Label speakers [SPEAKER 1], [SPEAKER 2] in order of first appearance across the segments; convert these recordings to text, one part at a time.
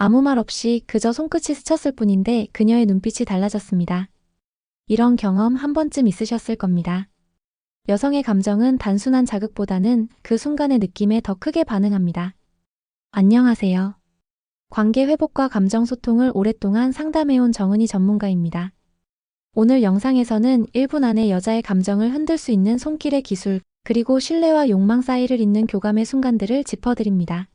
[SPEAKER 1] 아무 말 없이 그저 손끝이 스쳤을 뿐인데 그녀의 눈빛이 달라졌습니다. 이런 경험 한 번쯤 있으셨을 겁니다. 여성의 감정은 단순한 자극보다는 그 순간의 느낌에 더 크게 반응합니다. 안녕하세요. 관계 회복과 감정 소통을 오랫동안 상담해온 정은희 전문가입니다. 오늘 영상에서는 1분 안에 여자의 감정을 흔들 수 있는 손길의 기술, 그리고 신뢰와 욕망 사이를 잇는 교감의 순간들을 짚어드립니다.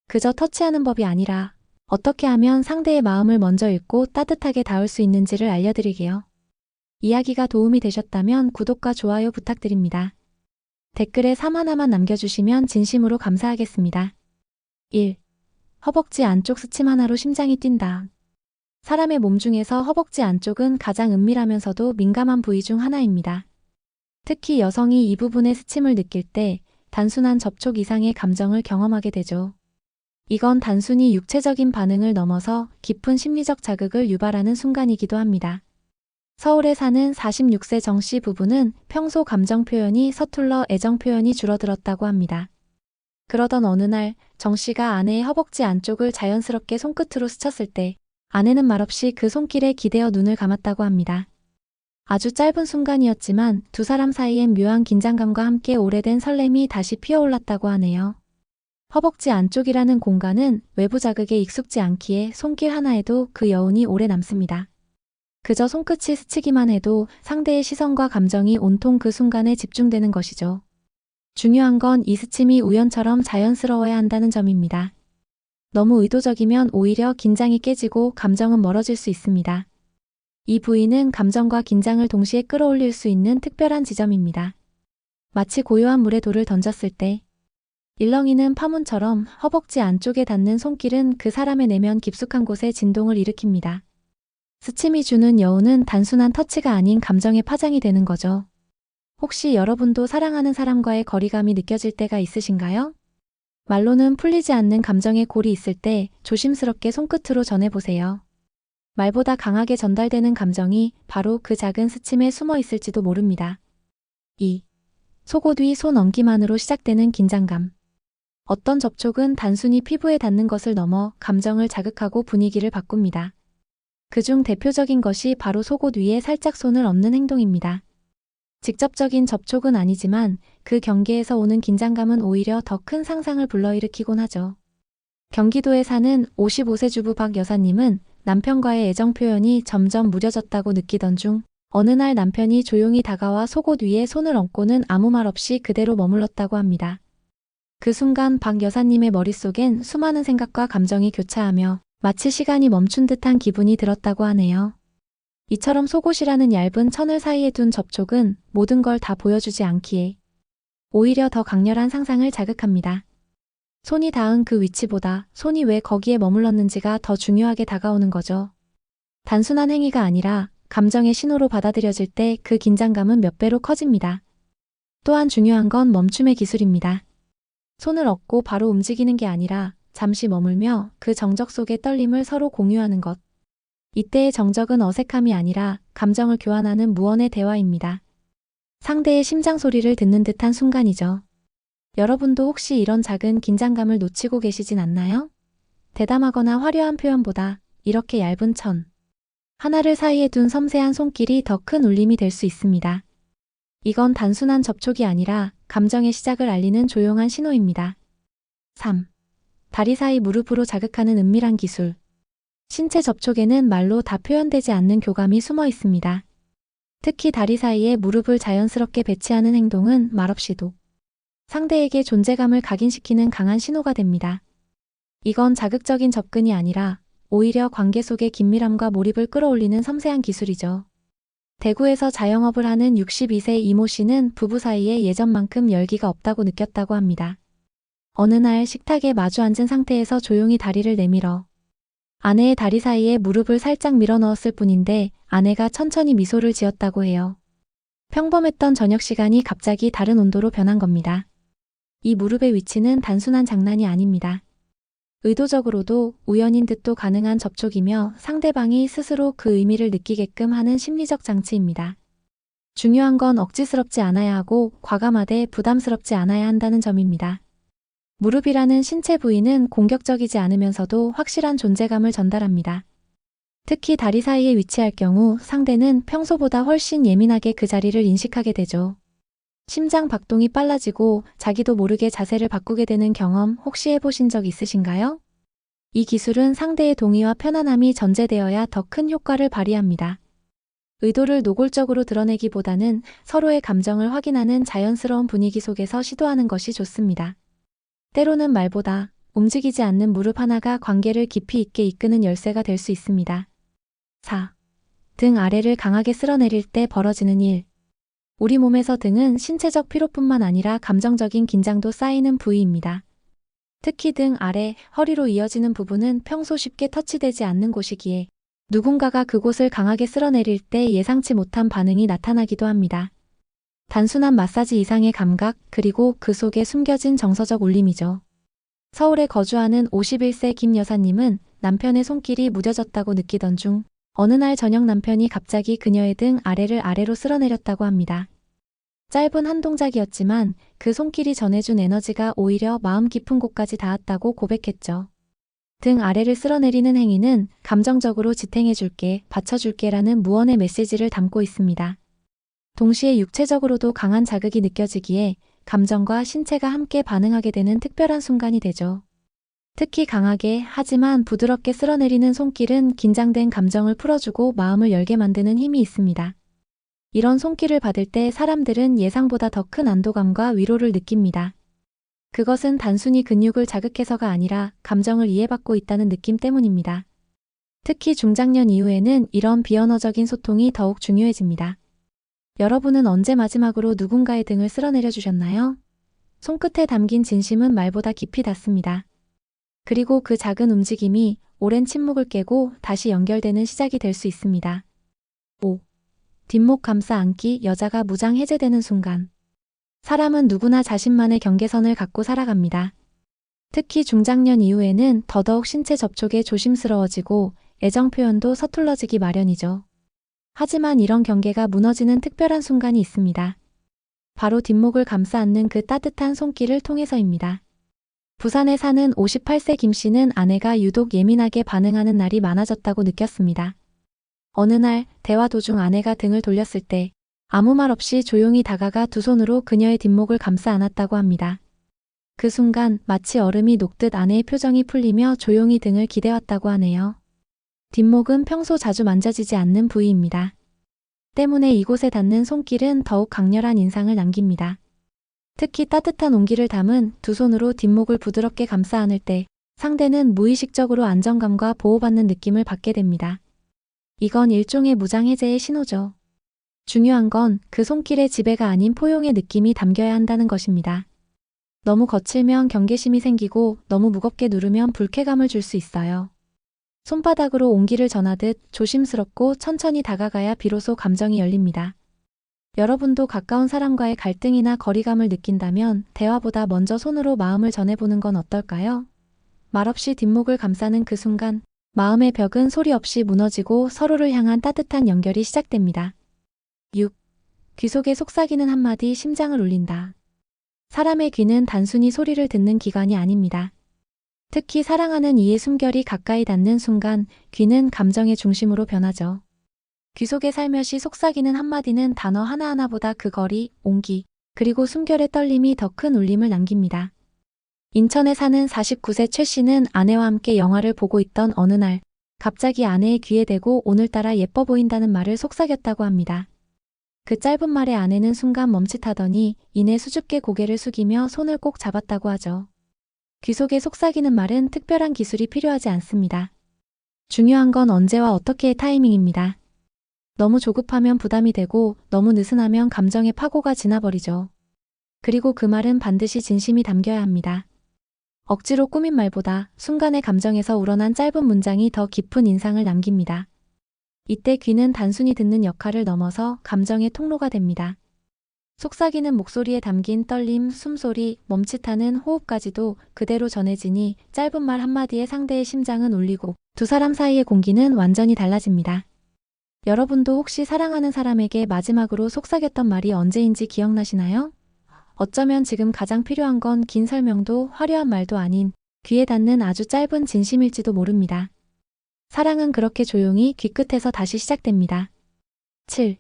[SPEAKER 1] 그저 터치하는 법이 아니라 어떻게 하면 상대의 마음을 먼저 읽고 따뜻하게 닿을 수 있는지를 알려드리게요. 이야기가 도움이 되셨다면 구독과 좋아요 부탁드립니다. 댓글에 삶 하나만 남겨주시면 진심으로 감사하겠습니다. 1. 허벅지 안쪽 스침 하나로 심장이 뛴다. 사람의 몸 중에서 허벅지 안쪽은 가장 은밀하면서도 민감한 부위 중 하나입니다. 특히 여성이 이 부분의 스침을 느낄 때 단순한 접촉 이상의 감정을 경험하게 되죠. 이건 단순히 육체적인 반응을 넘어서 깊은 심리적 자극을 유발하는 순간이기도 합니다. 서울에 사는 46세 정 씨 부부는 평소 감정 표현이 서툴러 애정 표현이 줄어들었다고 합니다. 그러던 어느 날 정 씨가 아내의 허벅지 안쪽을 자연스럽게 손끝으로 스쳤을 때 아내는 말없이 그 손길에 기대어 눈을 감았다고 합니다. 아주 짧은 순간이었지만 두 사람 사이엔 묘한 긴장감과 함께 오래된 설렘이 다시 피어올랐다고 하네요. 허벅지 안쪽이라는 공간은 외부 자극에 익숙지 않기에 손길 하나에도 그 여운이 오래 남습니다. 그저 손끝이 스치기만 해도 상대의 시선과 감정이 온통 그 순간에 집중되는 것이죠. 중요한 건 이 스침이 우연처럼 자연스러워야 한다는 점입니다. 너무 의도적이면 오히려 긴장이 깨지고 감정은 멀어질 수 있습니다. 이 부위는 감정과 긴장을 동시에 끌어올릴 수 있는 특별한 지점입니다. 마치 고요한 물에 돌을 던졌을 때 일렁이는 파문처럼 허벅지 안쪽에 닿는 손길은 그 사람의 내면 깊숙한 곳에 진동을 일으킵니다. 스침이 주는 여운은 단순한 터치가 아닌 감정의 파장이 되는 거죠. 혹시 여러분도 사랑하는 사람과의 거리감이 느껴질 때가 있으신가요? 말로는 풀리지 않는 감정의 골이 있을 때 조심스럽게 손끝으로 전해보세요. 말보다 강하게 전달되는 감정이 바로 그 작은 스침에 숨어 있을지도 모릅니다. 2. 속옷 위 손 얹기만으로 시작되는 긴장감. 어떤 접촉은 단순히 피부에 닿는 것을 넘어 감정을 자극하고 분위기를 바꿉니다. 그중 대표적인 것이 바로 속옷 위에 살짝 손을 얹는 행동입니다. 직접적인 접촉은 아니지만 그 경계에서 오는 긴장감은 오히려 더 큰 상상을 불러일으키곤 하죠. 경기도에 사는 55세 주부 박 여사님은 남편과의 애정 표현이 점점 무뎌졌다고 느끼던 중 어느 날 남편이 조용히 다가와 속옷 위에 손을 얹고는 아무 말 없이 그대로 머물렀다고 합니다. 그 순간 박 여사님의 머릿속엔 수많은 생각과 감정이 교차하며 마치 시간이 멈춘 듯한 기분이 들었다고 하네요. 이처럼 속옷이라는 얇은 천을 사이에 둔 접촉은 모든 걸 다 보여주지 않기에 오히려 더 강렬한 상상을 자극합니다. 손이 닿은 그 위치보다 손이 왜 거기에 머물렀는지가 더 중요하게 다가오는 거죠. 단순한 행위가 아니라 감정의 신호로 받아들여질 때 그 긴장감은 몇 배로 커집니다. 또한 중요한 건 멈춤의 기술입니다. 손을 얹고 바로 움직이는 게 아니라 잠시 머물며 그 정적 속의 떨림을 서로 공유하는 것. 이때의 정적은 어색함이 아니라 감정을 교환하는 무언의 대화입니다. 상대의 심장 소리를 듣는 듯한 순간이죠. 여러분도 혹시 이런 작은 긴장감을 놓치고 계시진 않나요? 대담하거나 화려한 표현보다 이렇게 얇은 천 하나를 사이에 둔 섬세한 손길이 더 큰 울림이 될 수 있습니다. 이건 단순한 접촉이 아니라 감정의 시작을 알리는 조용한 신호입니다. 3. 다리 사이 무릎으로 자극하는 은밀한 기술. 신체 접촉에는 말로 다 표현되지 않는 교감이 숨어 있습니다. 특히 다리 사이에 무릎을 자연스럽게 배치하는 행동은 말없이도 상대에게 존재감을 각인시키는 강한 신호가 됩니다. 이건 자극적인 접근이 아니라 오히려 관계 속의 긴밀함과 몰입을 끌어올리는 섬세한 기술이죠. 대구에서 자영업을 하는 62세 이모 씨는 부부 사이에 예전만큼 열기가 없다고 느꼈다고 합니다. 어느 날 식탁에 마주 앉은 상태에서 조용히 다리를 내밀어 아내의 다리 사이에 무릎을 살짝 밀어 넣었을 뿐인데 아내가 천천히 미소를 지었다고 해요. 평범했던 저녁 시간이 갑자기 다른 온도로 변한 겁니다. 이 무릎의 위치는 단순한 장난이 아닙니다. 의도적으로도 우연인 듯도 가능한 접촉이며 상대방이 스스로 그 의미를 느끼게끔 하는 심리적 장치입니다. 중요한 건 억지스럽지 않아야 하고 과감하되 부담스럽지 않아야 한다는 점입니다. 무릎이라는 신체 부위는 공격적이지 않으면서도 확실한 존재감을 전달합니다. 특히 다리 사이에 위치할 경우 상대는 평소보다 훨씬 예민하게 그 자리를 인식하게 되죠. 심장 박동이 빨라지고 자기도 모르게 자세를 바꾸게 되는 경험 혹시 해보신 적 있으신가요? 이 기술은 상대의 동의와 편안함이 전제되어야 더 큰 효과를 발휘합니다. 의도를 노골적으로 드러내기보다는 서로의 감정을 확인하는 자연스러운 분위기 속에서 시도하는 것이 좋습니다. 때로는 말보다 움직이지 않는 무릎 하나가 관계를 깊이 있게 이끄는 열쇠가 될 수 있습니다. 4. 등 아래를 강하게 쓸어내릴 때 벌어지는 일. 우리 몸에서 등은 신체적 피로뿐만 아니라 감정적인 긴장도 쌓이는 부위입니다. 특히 등 아래, 허리로 이어지는 부분은 평소 쉽게 터치되지 않는 곳이기에 누군가가 그곳을 강하게 쓸어내릴 때 예상치 못한 반응이 나타나기도 합니다. 단순한 마사지 이상의 감각, 그리고 그 속에 숨겨진 정서적 울림이죠. 서울에 거주하는 51세 김 여사님은 남편의 손길이 무뎌졌다고 느끼던 중 어느 날 저녁 남편이 갑자기 그녀의 등 아래를 아래로 쓸어내렸다고 합니다. 짧은 한 동작이었지만 그 손길이 전해준 에너지가 오히려 마음 깊은 곳까지 닿았다고 고백했죠. 등 아래를 쓸어내리는 행위는 감정적으로 지탱해줄게, 받쳐줄게라는 무언의 메시지를 담고 있습니다. 동시에 육체적으로도 강한 자극이 느껴지기에 감정과 신체가 함께 반응하게 되는 특별한 순간이 되죠. 특히 강하게 하지만 부드럽게 쓸어내리는 손길은 긴장된 감정을 풀어주고 마음을 열게 만드는 힘이 있습니다. 이런 손길을 받을 때 사람들은 예상보다 더 큰 안도감과 위로를 느낍니다. 그것은 단순히 근육을 자극해서가 아니라 감정을 이해받고 있다는 느낌 때문입니다. 특히 중장년 이후에는 이런 비언어적인 소통이 더욱 중요해집니다. 여러분은 언제 마지막으로 누군가의 등을 쓸어내려 주셨나요? 손끝에 담긴 진심은 말보다 깊이 닿습니다. 그리고 그 작은 움직임이 오랜 침묵을 깨고 다시 연결되는 시작이 될 수 있습니다. 5. 뒷목 감싸 안기, 여자가 무장 해제되는 순간. 사람은 누구나 자신만의 경계선을 갖고 살아갑니다. 특히 중장년 이후에는 더더욱 신체 접촉에 조심스러워지고 애정 표현도 서툴러지기 마련이죠. 하지만 이런 경계가 무너지는 특별한 순간이 있습니다. 바로 뒷목을 감싸 안는 그 따뜻한 손길을 통해서입니다. 부산에 사는 58세 김 씨는 아내가 유독 예민하게 반응하는 날이 많아졌다고 느꼈습니다. 어느 날 대화 도중 아내가 등을 돌렸을 때 아무 말 없이 조용히 다가가 두 손으로 그녀의 뒷목을 감싸 안았다고 합니다. 그 순간 마치 얼음이 녹듯 아내의 표정이 풀리며 조용히 등을 기대왔다고 하네요. 뒷목은 평소 자주 만져지지 않는 부위입니다. 때문에 이곳에 닿는 손길은 더욱 강렬한 인상을 남깁니다. 특히 따뜻한 온기를 담은 두 손으로 뒷목을 부드럽게 감싸 안을 때 상대는 무의식적으로 안정감과 보호받는 느낌을 받게 됩니다. 이건 일종의 무장해제의 신호죠. 중요한 건 그 손길의 지배가 아닌 포용의 느낌이 담겨야 한다는 것입니다. 너무 거칠면 경계심이 생기고 너무 무겁게 누르면 불쾌감을 줄 수 있어요. 손바닥으로 온기를 전하듯 조심스럽고 천천히 다가가야 비로소 감정이 열립니다. 여러분도 가까운 사람과의 갈등이나 거리감을 느낀다면 대화보다 먼저 손으로 마음을 전해보는 건 어떨까요? 말없이 뒷목을 감싸는 그 순간 마음의 벽은 소리 없이 무너지고 서로를 향한 따뜻한 연결이 시작됩니다. 6. 귀 속에 속삭이는 한마디, 심장을 울린다. 사람의 귀는 단순히 소리를 듣는 기관이 아닙니다. 특히 사랑하는 이의 숨결이 가까이 닿는 순간 귀는 감정의 중심으로 변하죠. 귀 속에 살며시 속삭이는 한마디는 단어 하나하나보다 그 거리, 온기, 그리고 숨결의 떨림이 더 큰 울림을 남깁니다. 인천에 사는 49세 최 씨는 아내와 함께 영화를 보고 있던 어느 날 갑자기 아내의 귀에 대고 오늘따라 예뻐 보인다는 말을 속삭였다고 합니다. 그 짧은 말에 아내는 순간 멈칫하더니 이내 수줍게 고개를 숙이며 손을 꼭 잡았다고 하죠. 귀 속에 속삭이는 말은 특별한 기술이 필요하지 않습니다. 중요한 건 언제와 어떻게의 타이밍입니다. 너무 조급하면 부담이 되고 너무 느슨하면 감정의 파고가 지나버리죠. 그리고 그 말은 반드시 진심이 담겨야 합니다. 억지로 꾸민 말보다 순간의 감정에서 우러난 짧은 문장이 더 깊은 인상을 남깁니다. 이때 귀는 단순히 듣는 역할을 넘어서 감정의 통로가 됩니다. 속삭이는 목소리에 담긴 떨림, 숨소리, 멈칫하는 호흡까지도 그대로 전해지니 짧은 말 한마디에 상대의 심장은 울리고 두 사람 사이의 공기는 완전히 달라집니다. 여러분도 혹시 사랑하는 사람에게 마지막으로 속삭였던 말이 언제인지 기억나시나요? 어쩌면 지금 가장 필요한 건 긴 설명도 화려한 말도 아닌 귀에 닿는 아주 짧은 진심일지도 모릅니다. 사랑은 그렇게 조용히 귀끝에서 다시 시작됩니다. 7.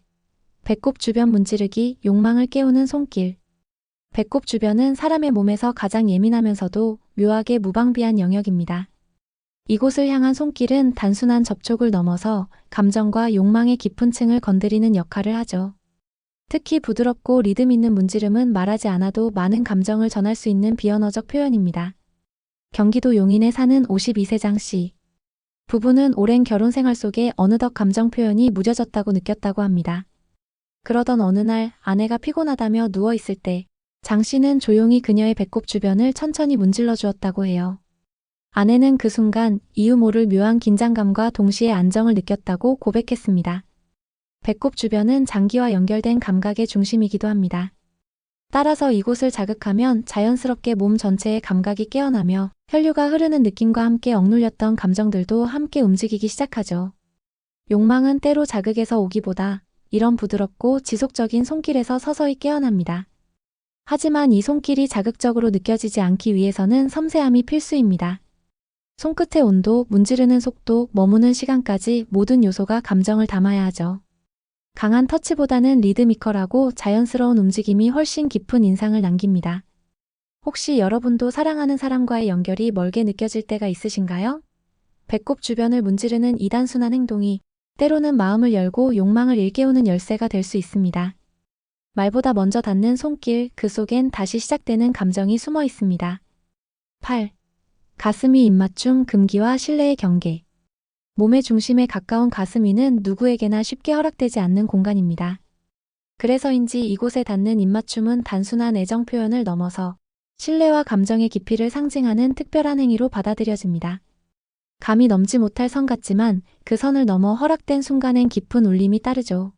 [SPEAKER 1] 배꼽 주변 문지르기, 욕망을 깨우는 손길. 배꼽 주변은 사람의 몸에서 가장 예민하면서도 묘하게 무방비한 영역입니다. 이곳을 향한 손길은 단순한 접촉을 넘어서 감정과 욕망의 깊은 층을 건드리는 역할을 하죠. 특히 부드럽고 리듬 있는 문지름은 말하지 않아도 많은 감정을 전할 수 있는 비언어적 표현입니다. 경기도 용인에 사는 52세 씨. 부부는 오랜 결혼 생활 속에 어느덧 감정 표현이 무뎌졌다고 느꼈다고 합니다. 그러던 어느 날 아내가 피곤하다며 누워있을 때 장 씨는 조용히 그녀의 배꼽 주변을 천천히 문질러 주었다고 해요. 아내는 그 순간 이유 모를 묘한 긴장감과 동시에 안정을 느꼈다고 고백했습니다. 배꼽 주변은 장기와 연결된 감각의 중심이기도 합니다. 따라서 이곳을 자극하면 자연스럽게 몸 전체의 감각이 깨어나며 혈류가 흐르는 느낌과 함께 억눌렸던 감정들도 함께 움직이기 시작하죠. 욕망은 때로 자극에서 오기보다 이런 부드럽고 지속적인 손길에서 서서히 깨어납니다. 하지만 이 손길이 자극적으로 느껴지지 않기 위해서는 섬세함이 필수입니다. 손끝의 온도, 문지르는 속도, 머무는 시간까지 모든 요소가 감정을 담아야 하죠. 강한 터치보다는 리드미컬하고 자연스러운 움직임이 훨씬 깊은 인상을 남깁니다. 혹시 여러분도 사랑하는 사람과의 연결이 멀게 느껴질 때가 있으신가요? 배꼽 주변을 문지르는 이 단순한 행동이 때로는 마음을 열고 욕망을 일깨우는 열쇠가 될 수 있습니다. 말보다 먼저 닿는 손길, 그 속엔 다시 시작되는 감정이 숨어 있습니다. 8. 가슴 위 입맞춤, 금기와 신뢰의 경계. 몸의 중심에 가까운 가슴 위는 누구에게나 쉽게 허락되지 않는 공간입니다. 그래서인지 이곳에 닿는 입맞춤은 단순한 애정 표현을 넘어서 신뢰와 감정의 깊이를 상징하는 특별한 행위로 받아들여집니다. 감히 넘지 못할 선 같지만 그 선을 넘어 허락된 순간엔 깊은 울림이 따르죠.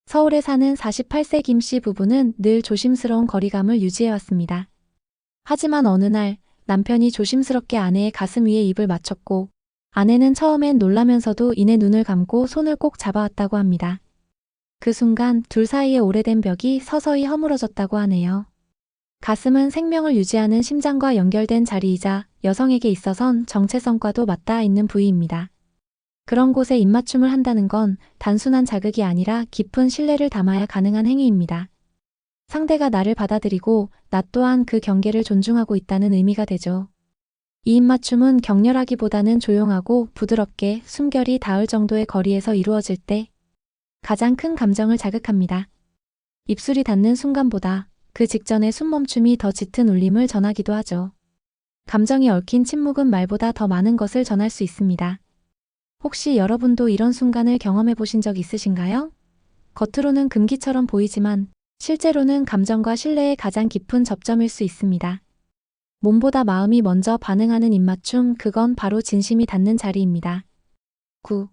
[SPEAKER 1] 서울에 사는 48세 김 씨 부부는 늘 조심스러운 거리감을 유지해왔습니다. 하지만 어느 날 남편이 조심스럽게 아내의 가슴 위에 입을 맞췄고 아내는 처음엔 놀라면서도 이내 눈을 감고 손을 꼭 잡아왔다고 합니다. 그 순간 둘 사이의 오래된 벽이 서서히 허물어졌다고 하네요. 가슴은 생명을 유지하는 심장과 연결된 자리이자 여성에게 있어선 정체성과도 맞닿아 있는 부위입니다. 그런 곳에 입맞춤을 한다는 건 단순한 자극이 아니라 깊은 신뢰를 담아야 가능한 행위입니다. 상대가 나를 받아들이고 나 또한 그 경계를 존중하고 있다는 의미가 되죠. 이 입맞춤은 격렬하기보다는 조용하고 부드럽게 숨결이 닿을 정도의 거리에서 이루어질 때 가장 큰 감정을 자극합니다. 입술이 닿는 순간보다 그 직전의 숨멈춤이 더 짙은 울림을 전하기도 하죠. 감정이 얽힌 침묵은 말보다 더 많은 것을 전할 수 있습니다. 혹시 여러분도 이런 순간을 경험해 보신 적 있으신가요? 겉으로는 금기처럼 보이지만 실제로는 감정과 신뢰의 가장 깊은 접점일 수 있습니다. 몸보다 마음이 먼저 반응하는 입맞춤, 그건 바로 진심이 닿는 자리입니다. 9.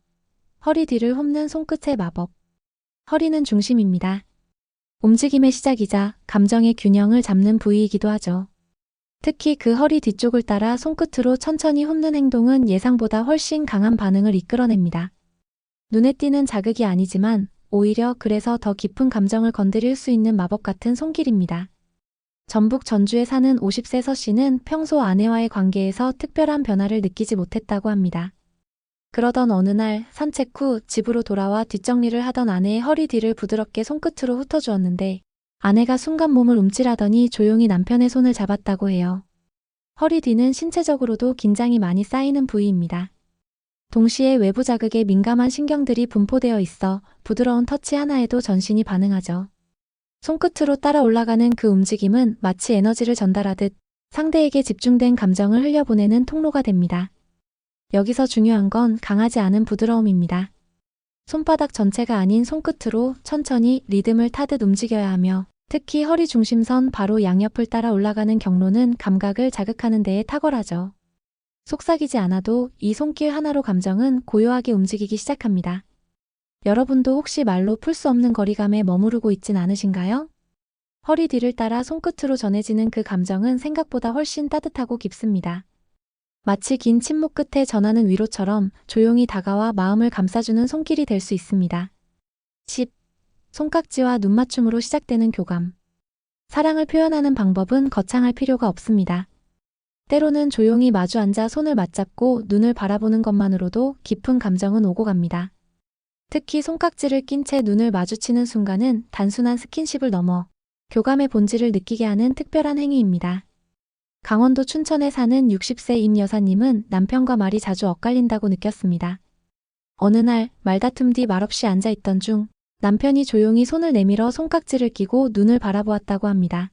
[SPEAKER 1] 허리 뒤를 홈는 손끝의 마법. 허리는 중심입니다. 움직임의 시작이자 감정의 균형을 잡는 부위이기도 하죠. 특히 그 허리 뒤쪽을 따라 손끝으로 천천히 훑는 행동은 예상보다 훨씬 강한 반응을 이끌어냅니다. 눈에 띄는 자극이 아니지만 오히려 그래서 더 깊은 감정을 건드릴 수 있는 마법 같은 손길입니다. 전북 전주에 사는 50세 서 씨는 평소 아내와의 관계에서 특별한 변화를 느끼지 못했다고 합니다. 그러던 어느 날 산책 후 집으로 돌아와 뒷정리를 하던 아내의 허리 뒤를 부드럽게 손끝으로 훑어주었는데 아내가 순간 몸을 움찔하더니 조용히 남편의 손을 잡았다고 해요. 허리 뒤는 신체적으로도 긴장이 많이 쌓이는 부위입니다. 동시에 외부 자극에 민감한 신경들이 분포되어 있어 부드러운 터치 하나에도 전신이 반응하죠. 손끝으로 따라 올라가는 그 움직임은 마치 에너지를 전달하듯 상대에게 집중된 감정을 흘려보내는 통로가 됩니다. 여기서 중요한 건 강하지 않은 부드러움입니다. 손바닥 전체가 아닌 손끝으로 천천히 리듬을 타듯 움직여야 하며 특히 허리 중심선 바로 양옆을 따라 올라가는 경로는 감각을 자극하는 데에 탁월하죠. 속삭이지 않아도 이 손길 하나로 감정은 고요하게 움직이기 시작합니다. 여러분도 혹시 말로 풀 수 없는 거리감에 머무르고 있진 않으신가요? 허리 뒤를 따라 손끝으로 전해지는 그 감정은 생각보다 훨씬 따뜻하고 깊습니다. 마치 긴 침묵 끝에 전하는 위로처럼 조용히 다가와 마음을 감싸주는 손길이 될 수 있습니다. 10. 손깍지와 눈맞춤으로 시작되는 교감. 사랑을 표현하는 방법은 거창할 필요가 없습니다. 때로는 조용히 마주 앉아 손을 맞잡고 눈을 바라보는 것만으로도 깊은 감정은 오고 갑니다. 특히 손깍지를 낀 채 눈을 마주치는 순간은 단순한 스킨십을 넘어 교감의 본질을 느끼게 하는 특별한 행위입니다. 강원도 춘천에 사는 60세 임 여사님은 남편과 말이 자주 엇갈린다고 느꼈습니다. 어느 날 말다툼 뒤 말없이 앉아있던 중 남편이 조용히 손을 내밀어 손깍지를 끼고 눈을 바라보았다고 합니다.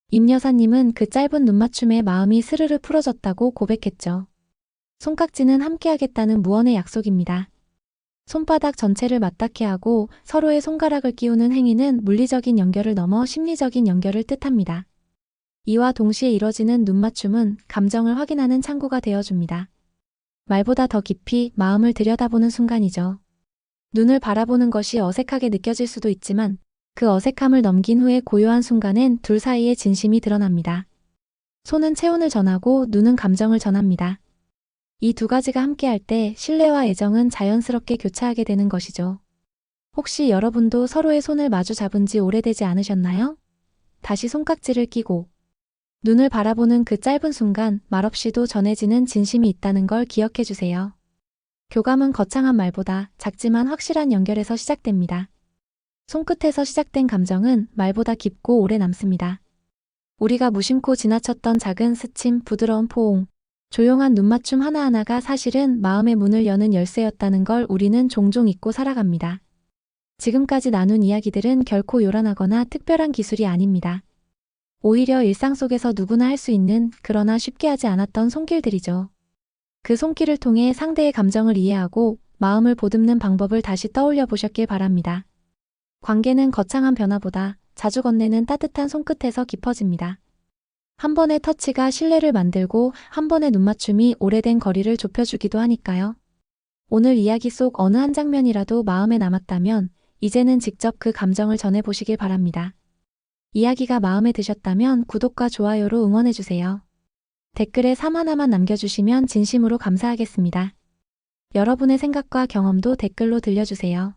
[SPEAKER 1] 임 여사님은 그 짧은 눈맞춤에 마음이 스르르 풀어졌다고 고백했죠. 손깍지는 함께하겠다는 무언의 약속입니다. 손바닥 전체를 맞닿게 하고 서로의 손가락을 끼우는 행위는 물리적인 연결을 넘어 심리적인 연결을 뜻합니다. 이와 동시에 이뤄지는 눈맞춤은 감정을 확인하는 창구가 되어줍니다. 말보다 더 깊이 마음을 들여다보는 순간이죠. 눈을 바라보는 것이 어색하게 느껴질 수도 있지만 그 어색함을 넘긴 후에 고요한 순간엔 둘 사이의 진심이 드러납니다. 손은 체온을 전하고 눈은 감정을 전합니다. 이 두 가지가 함께할 때 신뢰와 애정은 자연스럽게 교차하게 되는 것이죠. 혹시 여러분도 서로의 손을 마주 잡은 지 오래되지 않으셨나요? 다시 손깍지를 끼고 눈을 바라보는 그 짧은 순간 말없이도 전해지는 진심이 있다는 걸 기억해 주세요. 교감은 거창한 말보다 작지만 확실한 연결에서 시작됩니다. 손끝에서 시작된 감정은 말보다 깊고 오래 남습니다. 우리가 무심코 지나쳤던 작은 스침, 부드러운 포옹, 조용한 눈맞춤 하나하나가 사실은 마음의 문을 여는 열쇠였다는 걸 우리는 종종 잊고 살아갑니다. 지금까지 나눈 이야기들은 결코 요란하거나 특별한 기술이 아닙니다. 오히려 일상 속에서 누구나 할 수 있는 그러나 쉽게 하지 않았던 손길들이죠. 그 손길을 통해 상대의 감정을 이해하고 마음을 보듬는 방법을 다시 떠올려 보셨길 바랍니다. 관계는 거창한 변화보다 자주 건네는 따뜻한 손끝에서 깊어집니다. 한 번의 터치가 신뢰를 만들고 한 번의 눈맞춤이 오래된 거리를 좁혀주기도 하니까요. 오늘 이야기 속 어느 한 장면이라도 마음에 남았다면 이제는 직접 그 감정을 전해보시길 바랍니다. 이야기가 마음에 드셨다면 구독과 좋아요로 응원해주세요. 댓글에 삶 하나만 남겨주시면 진심으로 감사하겠습니다. 여러분의 생각과 경험도 댓글로 들려주세요.